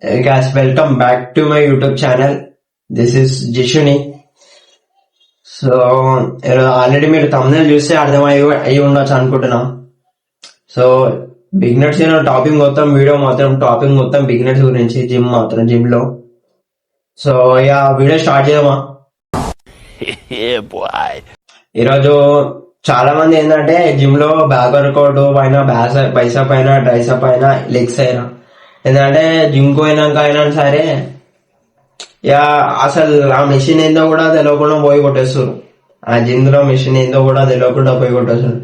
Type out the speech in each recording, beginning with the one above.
Hey guys, welcome back to my YouTube channel. This is Jishuni. So already మీరు thumbnail చూస్తే అయి ఉండొచ్చు అనుకుంటున్నా. సో బిగినర్స్ టాపిక్ మొత్తం టాపిక్ మొత్తం బిగినర్స్ గురించి జిమ్ లో. సో వీడియో స్టార్ట్ చేయమా. ఈరోజు చాలా మంది ఏంటంటే జిమ్ లో బ్యాక్ వర్కౌట్ పైన బైసెప్ పైన ట్రైసెప్ పైన లెగ్స్ అయినా ఎందుకంటే జిమ్ పోయినాక అయినా సరే అసలు ఆ మెషిన్ ఏందో కూడా తెలియకుండా పోయి కొట్టేస్తారు. ఆ జిమ్ లో మెషిన్ ఏందో కూడా తెలియకుండా పోయి కొట్టేస్తారు.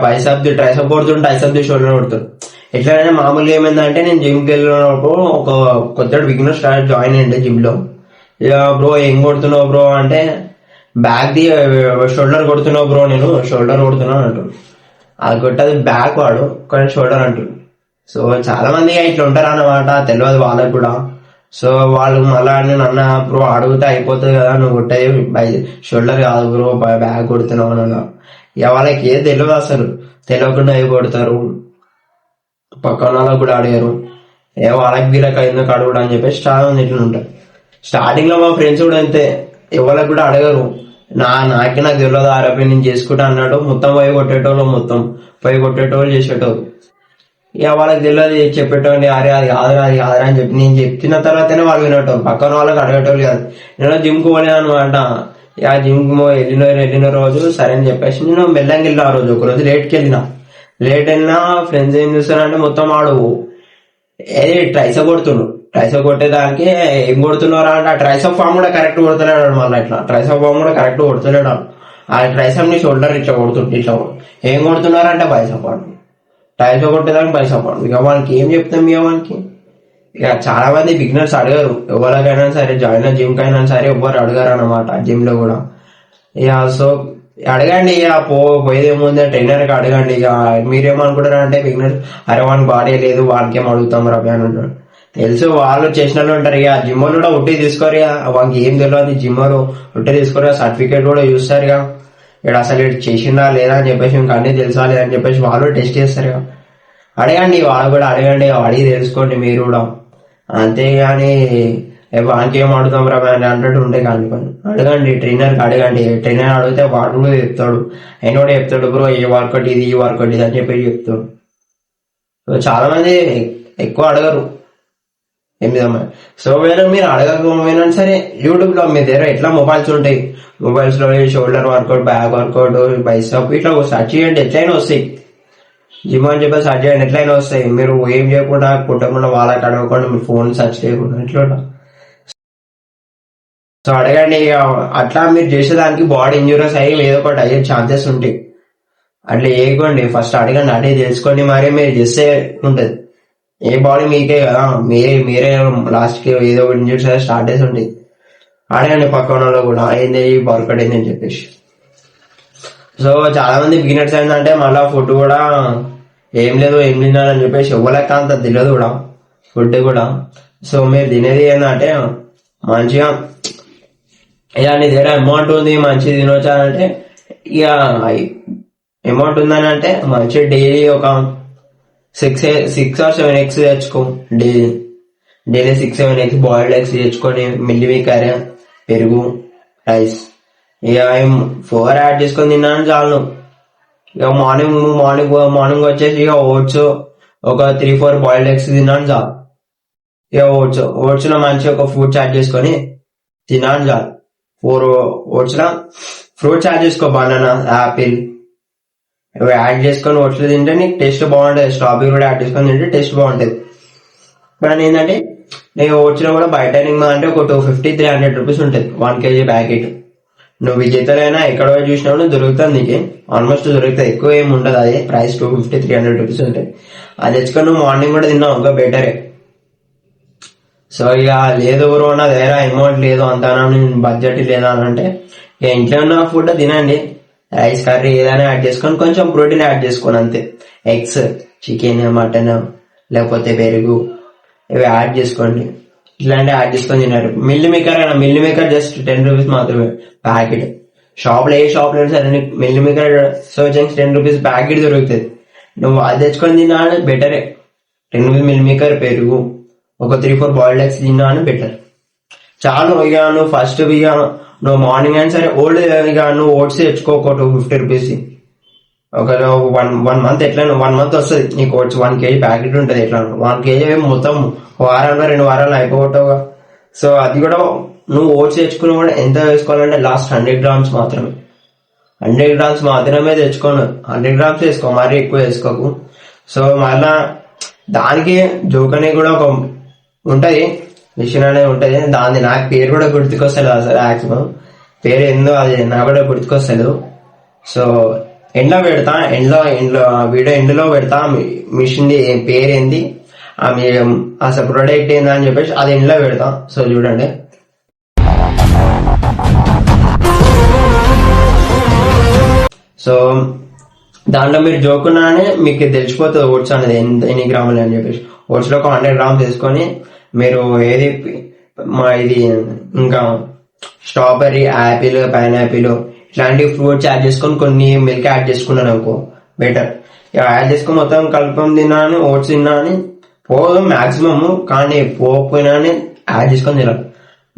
బైసెప్ ది ట్రైసెప్ కొడుతుంది, ట్రైసెప్ ది షోల్డర్ కొడుతుంది. ఎట్లయినా మామూలుగా ఏమైందంటే నేను జిమ్కి వెళ్ళినప్పుడు ఒక కొత్త బిగినర్ స్టార్ట్ జాయిన్ అయ్యిండే జిమ్ లో. బ్రో ఏం కొడుతున్నావు బ్రో అంటే బ్యాక్ ది షోల్డర్ కొడుతున్నావు బ్రో, నేను షోల్డర్ కొడుతున్నాను అంటాడు. అది కొట్టది బ్యాక్ వాడు కానీ షోల్డర్ అంటాడు. సో చాలా మంది ఇట్లా ఉంటారు అన్నమాట, తెలియదు వాళ్ళకు కూడా. సో వాళ్ళు మళ్ళా నేను అన్న బ్రో అడిగితే అయిపోతుంది కదా, నువ్వు కొట్టేది షోల్డర్ కాదు బ్రో బ్యాక్ కొడుతున్నావు అన్న. ఇక వాళ్ళకి ఏది తెలియదు, అసలు తెలియకుండా అవి కొడతారు. పక్కన వాళ్ళకి కూడా అడిగారు, వాళ్ళకి వీళ్ళకి ఎందుకు అడుగుడు అని చెప్పేసి చాలా మంది ఇట్లా ఉంటారు. స్టార్టింగ్ లో మా ఫ్రెండ్స్ కూడా అంతే, ఎవరికి కూడా అడగరు. నాకు తెలియదు ఆరోపి నేను చేసుకుంటా అన్నాడు. మొత్తం పోయి కొట్టేటోళ్ళు చేసేటోళ్ళు. ఇక వాళ్ళకి తెలియదు చెప్పేటోండి, అరే అది కాదురా అని చెప్పి నేను చెప్పిన తర్వాతనే వాళ్ళు వినేటోళ్ళు, పక్కన వాళ్ళకి అడిగేటోళ్ళు కాదు. నేను జిమ్కి పోలేను అనమాట. ఇక జిమ్కి వెళ్ళిన రోజు సరే అని చెప్పేసి నేను మెల్లంగా వెళ్ళిన. ఆ రోజు ఒకరోజు లేట్కి వెళ్ళినా ఫ్రెండ్స్ ఏం చూస్తారంటే మొత్తం ఆడు ఏది ట్రైసెప్ కొట్టేదానికి ఏం కొడుతున్నారా అంటే ఆ ట్రైసెప్ ఫామ్ కూడా కరెక్ట్ కొడతలేడు. మళ్ళీ ఇట్లా ట్రైసెప్ ఫామ్ కూడా కరెక్ట్ కొడతలేడు. ఆ ట్రైసెప్ ని షోల్డర్ ఇట్లా ఏం కొడుతున్నారంటే బైసెప్ ఆడు ట్రైసెప్ కొట్టేదానికి బైసెప్ ఆడు. ఇక వాళ్ళకి ఏం చెప్తాం వాళ్ళకి. ఇక చాలా మంది బిగినర్స్ అడగారు, ఎవరికైనా సరే జాయిన్ జిమ్ కైనా సరే ఎవ్వరు అడగారు అనమాట జిమ్ లో కూడా. ఇక సో అడగండి, ఇక పోయేదేముంది ట్రైనర్ కి అడగండి. ఇక మీరేమనుకుంటారు అంటే బిగినర్స్ అరే వానికి బాడీ లేదు వానికి ఏం అడుగుతాం రవి అని అంటారు. తెలుసు వాళ్ళు చేసిన వాళ్ళు ఉంటారు. ఇక జిమ్ వాళ్ళు కూడా ఉట్టి తీసుకోరు, వానికి ఏం తెలియదు. జిమ్ వాళ్ళు ఉట్టి తీసుకోరు, సర్టిఫికేట్ కూడా చూస్తారు. ఇక ఇక్కడ అసలు ఇటు చేసిందా లేదా అని చెప్పేసి ఇంకా అన్ని తెలుసా లేదా అని చెప్పేసి వాళ్ళు టెస్ట్ చేస్తారు. ఇక అడగండి, వాళ్ళు కూడా అడగండి, అడిగి తెలుసుకోండి మీరు కూడా. అంతేగాని వానికి ఏం అడుగుతాం రా అని అంటూ ఉంటే కానీ అడగండి, ట్రైనర్కి అడగండి. ట్రైనర్ అడిగితే వాడు కూడా చెప్తాడు, ఆయన కూడా చెప్తాడు బ్రో ఈ వర్కౌట్ ఇది ఈ వర్కౌట్ ఇది అని చెప్పి చెప్తాడు. చాలా మంది ఎక్కువ అడగరు సో మీరు అడగకపోయినా సరే యూట్యూబ్ లో మీ దగ్గర ఎట్లా మొబైల్స్ ఉంటాయి, మొబైల్స్ లో shoulder workout, back workout, bicep ఇట్లా సెర్చ్ చేయండి, ఎట్లయినా వస్తాయి. జిమ్ అని చెప్పి సెర్చ్ చేయండి, ఎట్లయినా వస్తాయి. మీరు ఏం చేయకుండా కుట్టకుండా వాళ్ళకి అడగకుండా మీరు ఫోన్ సెర్చ్ చేయకుండా ఇట్లా. సో అడగండి. అట్లా మీరు చేసేదానికి బాడీ ఇంజూరీస్ అయ్యి ఏదో ఒకటి అయ్యే ఛాన్సెస్ ఉంటాయి. అట్లా వేయకండి, ఫస్ట్ అడగండి, అదే తెలుసుకోండి మరి మీరు చేస్తే ఉంటది. ఏ బాడీ మీకే కదా, మీరే లాస్ట్ కి ఏదో ఒకటి ఇంజూరీస్ స్టార్ట్ చేసి ఉంటాయి. అడగండి పక్కన వాళ్ళు కూడా ఏంది వర్కౌట్ ఏంది అని చెప్పేసి. సో చాలా మంది బిగినర్స్ ఏంటంటే మళ్ళా ఫుడ్ కూడా ఏం తినాలని చెప్పేసి ఎవరికి అంత తెలియదు కూడా ఫుడ్ కూడా. సో మీరు తినేది ఏంటంటే మంచిగా ఇక నీ దగ్గర అమౌంట్ ఉంది మంచిగా తినొచ్చా అంటే ఇక అమౌంట్ ఉందని అంటే మంచిగా డైలీ ఒక 6 or 7 eggs తెచ్చుకో. డైలీ 6-7 eggs బాయిల్డ్ ఎగ్స్ తెచ్చుకొని మిల్లీ మేకర్, పెరుగు, రైస్ ఇక 4 యాడ్ చేసుకొని తిన్నాను చాలు. ఇక మార్నింగ్ వచ్చేసి ఇక ఓట్స్ ఒక 3-4 బాయిల్డ్ ఎగ్స్ తిన్నాను చాలు. ఇక ఓట్స్ లో మంచిగా ఒక ఫ్రూట్స్ యాడ్ చేసుకొని తిన్నాను చాలు. 4 ఓట్స్ లో ఫ్రూట్స్ యాడ్ చేసుకో, బనానా, యాపిల్ ఇవి యాడ్ చేసుకొని ఓట్స్ తింటే నీకు టేస్ట్ బాగుంటుంది. స్ట్రాబెరీ కూడా యాడ్ చేసుకొని తింటే టేస్ట్ బాగుంటుంది. కానీ ఏంటంటే నేను ఓట్స్ లో కూడా బయట అంటే ఒక 250-300 రూపీస్ ఉంటుంది 1 kg ప్యాకెట్. నువ్వు విజేతలైనా ఎక్కడ చూసినా దొరుకుతుంది, నీకు ఆల్మోస్ట్ దొరుకుతుంది. ఎక్కువ ఏమి ఉండదు, అదే ప్రైస్ 250-300 రూపీస్ ఉంటుంది. అది తెచ్చుకొని నువ్వు మార్నింగ్ కూడా తిన్నావు ఇంకా బెటరే. సో ఇక లేదు బ్రో నా దగ్గర అమౌంట్ లేదు అంతా బడ్జెట్ లేదా అని అంటే ఇక ఇంట్లో ఉన్న ఫుడ్ తినండి. రైస్ కర్రీ ఏదైనా యాడ్ చేసుకొని కొంచెం ప్రోటీన్ యాడ్ చేసుకోండి అంతే. ఎగ్స్, చికెన్, మటన్ లేకపోతే పెరుగు ఇవి యాడ్ చేసుకోండి. ఇట్లాంటి యాడ్ చేసుకొని తిన్నారు. మిల్లీ మేకర్ జస్ట్ 10 రూపీస్ మాత్రమే ప్యాకెట్. షాప్ లో సరే మిల్లీ మేకర్ సోచింగ్ 10 రూపీస్ ప్యాకెట్ దొరుకుతుంది. నువ్వు అది తెచ్చుకొని తిన్నా బెటరే. 10 రూపీస్ మిల్లీ మేకర్, పెరుగు ఒక 3-4 బాయిల్డ్ ఎగ్స్ తిన్నా అని బెటర్. చాలు. ఇక నువ్వు ఫస్ట్ ఇక నువ్వు మార్నింగ్ అయినా సరే ఇక నువ్వు ఓట్స్ తెచ్చుకో ఒక 250 రూపీస్. ఒక 1 మంత్ ఎట్లా 1 మంత్ వస్తుంది నీకు ఓట్స్. 1 kg ప్యాకెట్ ఉంటుంది. ఎట్లా 1 kg మొత్తం వారాలు 2 వారాలు అయిపోతావుగా. సో అది కూడా నువ్వు ఓట్స్ తెచ్చుకుని కూడా ఎంత వేసుకోవాలంటే లాస్ట్ 100 grams మాత్రమే. 100 grams మాత్రమే తెచ్చుకోను. 100 grams వేసుకో, మరీ ఎక్కువ వేసుకోకు. సో మళ్ళా దానికి జోకనే కూడా ఒక ఉంటది, మిషన్ అనేది ఉంటది. దాని నాకు పేరు కూడా గుర్తుకొస్తలేదు అసలు. మాక్సిమం పేరు ఏందో అది నాకు కూడా గుర్తుకొస్తలేదు. సో ఎండ్లో పెడతా, వీడియో ఎండ్లో పెడతా మిషన్ పేరు ఏంది, అసలు ప్రొడక్ట్ ఏందా అని చెప్పేసి అది ఎండ్లో పెడతా. సో చూడండి. సో దాంట్లో మీరు జోకున్నానే మీకు తెలిసిపోతుంది ఓట్స్ అనేది ఎన్ని గ్రాములు అని చెప్పేసి. ఓట్స్ లో ఒక 100 grams వేసుకొని మీరు ఏది ఇది ఇంకా స్ట్రాబెర్రీ, యాపిల్, పైనాపిల్ ఇట్లాంటి ఫ్రూట్స్ యాడ్ చేసుకొని కొన్ని మిల్క్ యాడ్ చేసుకున్నాను అనుకో బెటర్. యాడ్ చేసుకొని మొత్తం కలుపుకొని తిన్నా అని, ఓట్స్ తిన్నా అని పోదు మాక్సిమమ్. కానీ పోకపోయినా అని యాడ్ చేసుకొని తినాలి.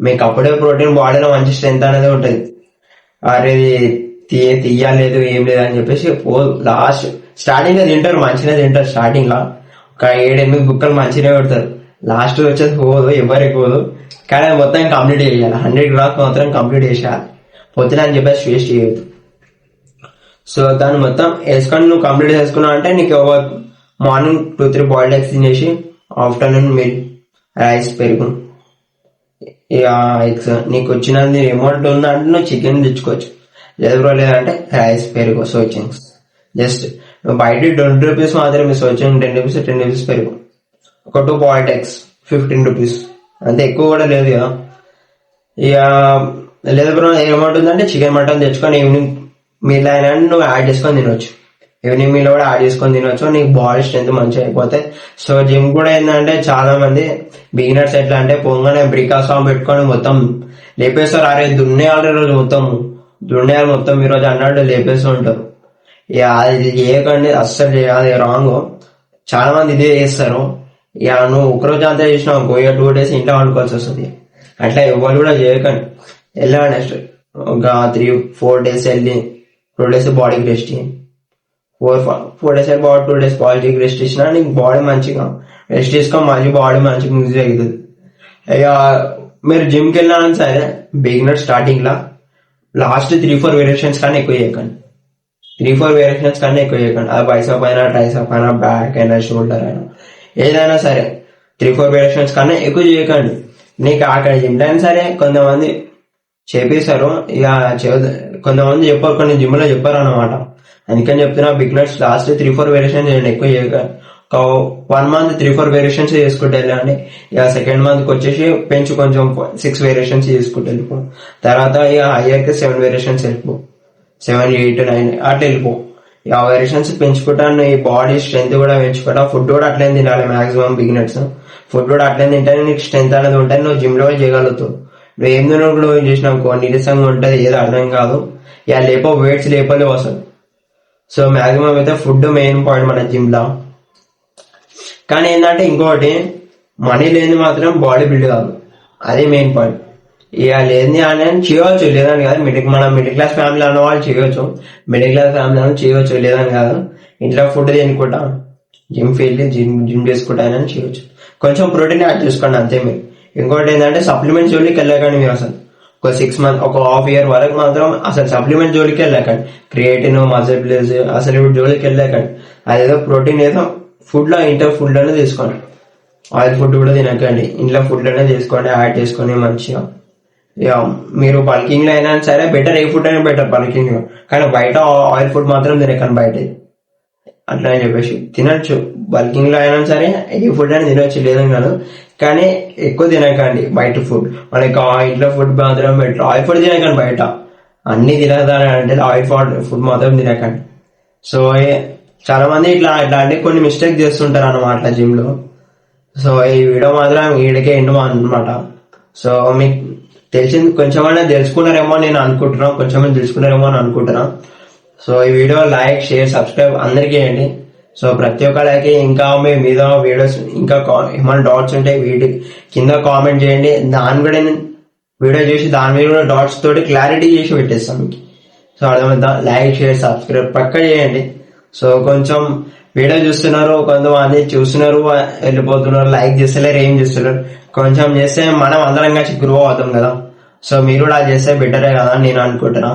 మీకు అప్పుడే ప్రోటీన్ బాడీలో మంచి స్ట్రెంత్ అనేది ఉంటుంది. అరే తీయలేదు ఏం లేదు అని చెప్పేసి పోదు. లాస్ట్ స్టార్టింగ్ లో తింటారు, మంచిగా తింటారు. స్టార్టింగ్ లో ఒక 7-8 బుక్కలు మంచిగా పెడతారు. లాస్ట్ వచ్చేసి పోదు, ఎవరికి పోదు. కానీ అది మొత్తం కంప్లీట్ చేయాలి. 100 grams మాత్రం కంప్లీట్ చేసేయాలి. పొద్దున అని చెప్పేసి వేస్ట్ చేయొద్దు. సో దాన్ని మొత్తం వేసుకొని నువ్వు కంప్లీట్ చేసుకున్నావు అంటే నీకు మార్నింగ్ 2-3 బాయిల్డ్ ఎగ్స్ తినేసి ఆఫ్టర్నూన్ మీల్ రైస్, పెరుగు, ఇక ఎగ్స్. నీకు వచ్చినది అమౌంట్ ఉందంటే నువ్వు చికెన్ తెచ్చుకోవచ్చు. లేదు లేదంటే రైస్, పెరుగు, సోచింగ్స్. జస్ట్ బయట 20 రూపీస్ మాత్రమే సోచింగ్, 10 రూపీస్ పెరుగు. ఒక 2 బాయిల్డ్ ఎగ్స్ 15 రూపీస్. అంతే, ఎక్కువ కూడా లేదు కదా. ఇక లేదు బ్రో ఏమంటుందంటే చికెన్ మటన్ తెచ్చుకొని ఈవినింగ్ మీల్ అయినా నువ్వు యాడ్ చేసుకొని తినొచ్చు. ఈవినింగ్ మీల్ కూడా యాడ్ చేసుకొని తినొచ్చు. నీకు బాడీ స్ట్రెంత్ మంచిగా అయిపోతాయి. సో జిమ్ కూడా ఏంటంటే చాలా మంది బిగినర్స్ ఎట్లా అంటే పొంగనే బ్రికా సాంగ్ పెట్టుకొని మొత్తం లేపేస్తారు. అరే దున్నేయాలి రోజు మొత్తం ఈ రోజు అన్నాడు లేపేస్తూ ఉంటారు. ఇక అది చేయకండి, అస్సలు చేయాలి, రాంగ్. చాలా మంది ఇదే చేస్తారు. ఇక నువ్వు ఒకరోజు అంతా చేసినావు, 2 days ఇంట్లో వండుకోవాల్సి వస్తుంది. అట్లా ఎవరు కూడా చేయకండి. వెళ్ళాలి నెక్స్ట్ ఒక 3-4 days వెళ్ళి 2 days బాడీకి రెస్ట్ చేయండి. 4 days 2 days బాడీకి రెస్ట్ ఇచ్చినా నీకు బాడీ మంచిగా రెస్ట్ తీసుకొని మళ్ళీ బాడీ మంచిగా యూజ్ అవుతుంది. ఇక మీరు జిమ్కి వెళ్ళినా సరే బిగినర్ స్టార్టింగ్ లా లాస్ట్ 3-4 వేరియేషన్స్ కన్నా ఎక్కువ చేయకండి. 3-4 వేరియేషన్స్ కన్నా ఎక్కువ చేయకండి. అది బైసెప్ అయినా, ట్రైసెప్ అయినా, బ్యాక్ అయినా, షోల్డర్ అయినా, ఏదైనా సరే 3-4 వేరియేషన్స్ కన్నా ఎక్కువ చేయకండి. నీకు అక్కడ జిమ్ అయినా సరే కొంతమంది చేపిస్తారు, ఇక కొంతమంది చెప్పారు, కొన్ని జిమ్ లో చెప్పారు అనమాట. అందుకని చెప్తున్నా బిగినర్స్ లాస్ట్ 3-4 వేరియేషన్స్ చేయండి, ఎక్కువ చేయకండి. ఒక 1 month 3-4 వేరియేషన్స్ చేసుకుంటే వెళ్ళండి. ఇక సెకండ్ మంత్ కి వచ్చేసి పెంచు కొంచెం 6 వేరియేషన్స్ చేసుకుంటూ వెళ్ళిపో. తర్వాత ఇక హైయర్కి 7 వేరియేషన్స్ వెళ్ళిపో, 7, 8, 9 అట్లా వెళ్ళిపో. ఇక ఆ వేరియేషన్స్ పెంచుకుంటాను. ఈ బాడీ స్ట్రెంత్ కూడా పెంచుకుంటా. ఫుడ్ కూడా అట్లనే తినాలి. మాక్సిమం బిగినర్స్ ఫుడ్ కూడా అట్లనే తింటే నీకు స్ట్రెంత్ అనేది ఉంటుంది. నువ్వు జిమ్ లో చేయగలుగుతావు. నువ్వు ఏం తినప్పుడు చేసినావు నీరసంగా ఉంటుంది, ఏదో అర్థం కాదు. ఇక వెయిట్స్ లేపలేవు అసలు. సో మాక్సిమం అయితే ఫుడ్ మెయిన్ పాయింట్ మన జిమ్ లో. కానీ ఏంటంటే ఇంకోటి, మనీ లేని మాత్రం బాడీ బిల్డ్ కాదు, అదే మెయిన్ పాయింట్. ఇక లేని అని చేయవచ్చు, లేదని కాదు. మన మిడిల్ క్లాస్ ఫ్యామిలీ అన్న వాళ్ళు చేయవచ్చు, మిడిల్ క్లాస్ ఫ్యామిలీ అని చేయవచ్చు, లేదని కాదు. ఇంట్లో ఫుడ్ తినుకుంటా జిమ్ ఫీల్డ్ జిమ్ చేసుకుంటానని చేయవచ్చు. కొంచెం ప్రోటీన్ యాడ్ చేసుకోండి అంతే మీరు. ఇంకోటి ఏంటంటే సప్లిమెంట్ జోలికి వెళ్ళకండి మీరు అసలు. ఒక 6 months, ఒక ½ year వరకు మాత్రం అసలు సప్లిమెంట్ జోలికి వెళ్ళకండి. క్రియేటిన్, మజిల్ ప్లేస్ అసలు ఇప్పుడు జోలికి వెళ్ళకండి. అదేదో ప్రోటీన్ ఏదో ఫుడ్ లో ఇంట్లో ఫుడ్ లోనే తీసుకోండి. ఆయిల్ ఫుడ్ కూడా తినకండి, ఇంట్లో ఫుడ్ లోనే తీసుకోండి, యాడ్ చేసుకొని మంచిగా. ఇక మీరు బల్కింగ్ లో అయినా సరే బెటర్, ఏ ఫుడ్ అయినా బెటర్ బల్కింగ్ లో. కానీ బయట ఆయిల్ ఫుడ్ మాత్రం తినకండి బయట. అట్లా అని చెప్పేసి తినచ్చు. బల్కింగ్ లో అయినా సరే ఏ ఫుడ్ అయినా తినొచ్చు, లేదని కాదు. కానీ ఎక్కువ తినకండి బయట ఫుడ్. మనకి ఇంట్లో ఫుడ్ మాత్రం బెటర్. ఆయిల్ ఫుడ్ తినకండి, బయట అన్ని తినదంటే ఆయిల్ ఫుడ్ మాత్రం తినకండి. సో చాలా మంది ఇట్లా అంటే కొన్ని మిస్టేక్ చేస్తుంటారు అన్నమాట జిమ్ లో. సో ఈ వీడియో మాత్రం వీడికే ఎండు అనమాట. సో మీకు తెలిసింది కొంచెమైనా తెలుసుకున్నారేమో నేను అనుకుంటున్నాను, కొంచెమైనా తెలుసుకున్నారేమో అని అనుకుంటున్నా. సో ఈ వీడియో లైక్, షేర్, సబ్స్క్రైబ్ అందరికీ చేయండి. సో ప్రతి ఒక్కరికి ఇంకా మీ మీద వీడియోస్ ఇంకా ఏమైనా డౌట్స్ ఉంటే వీడియో కింద కామెంట్ చేయండి. దాని కూడా నేను వీడియో చేసి దాని మీద కూడా డాట్స్ తోటి క్లారిటీ చేసి పెట్టేస్తాం మీకు. సో అర్థమైందా? లైక్ షేర్ సబ్స్క్రైబ్ పక్క చేయండి. సో కొంచెం వీడియో చూస్తున్నారు, కొంతమంది చూస్తున్నారు వెళ్ళిపోతున్నారు, లైక్ చేస్తలేరు, ఏం చేస్తున్నారు. కొంచెం చేస్తే మనం అందరం కలిసి గ్రో అవుతాం కదా. సో మీరు కూడా చేస్తే బెటరే కదా అని నేను అనుకుంటున్నా.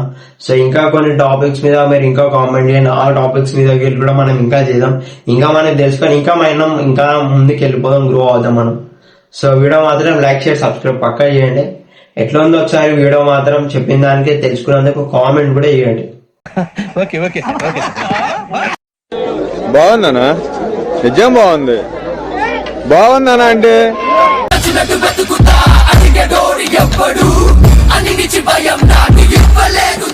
సో ఇంకా కొన్ని టాపిక్స్ మీద మీరు ఇంకా కామెంట్ చేయండి. ఆ టాపిక్స్ మీద వెళ్ళి కూడా మనం ఇంకా చేద్దాం, ఇంకా మనకి తెలుసుకొని ఇంకా మనం ఇంకా ముందుకు వెళ్ళిపోదాం, గ్రో అవుదాం మనం. సో వీడియో మాత్రం లైక్ షేర్ సబ్స్క్రైబ్ పక్కా చేయండి. ఎట్లా ఉందో ఒకసారి వీడియో మాత్రం చెప్పిన దానికి తెలుసుకున్నందుకు కామెంట్ కూడా చేయండి. బాగుందనా? నిజం బాగుంది. బాగుందనా అంటే అడిగేటోడు ఎవ్వడు అని భయం నాకు ఇవ్వలేదు.